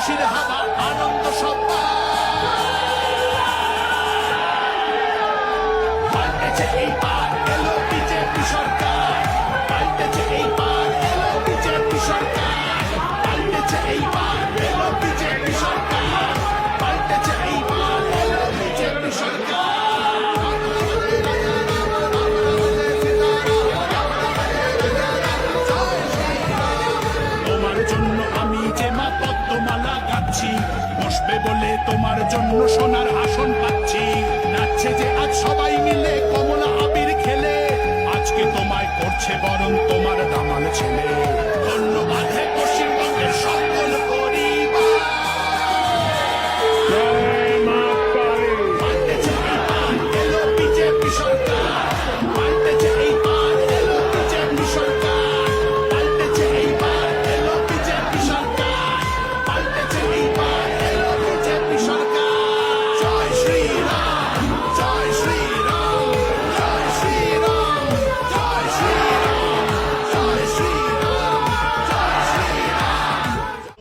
খুশির হাওয়া আনন্দ সব্বা পাল্টেছে এইবার এলো বিজেপি সরকার পাল্টেছে এইবার এলো বিজেপি সরকার পাল্টেছে এইবার এলো বিজেপি সরকার পাল্টেছে এইবার এলো বিজেপি সরকার তোমার জন্য আমি যে মা পদ্মমালা গাচ্ছি বসবে বলে তোমার জন্য সোনার আসন পাচ্ছি নাচছে যে আজ সবাই মিলে কমলা আবির খেলে আজকে তোমায় করছে বরণ তোমার দামাল ছেলে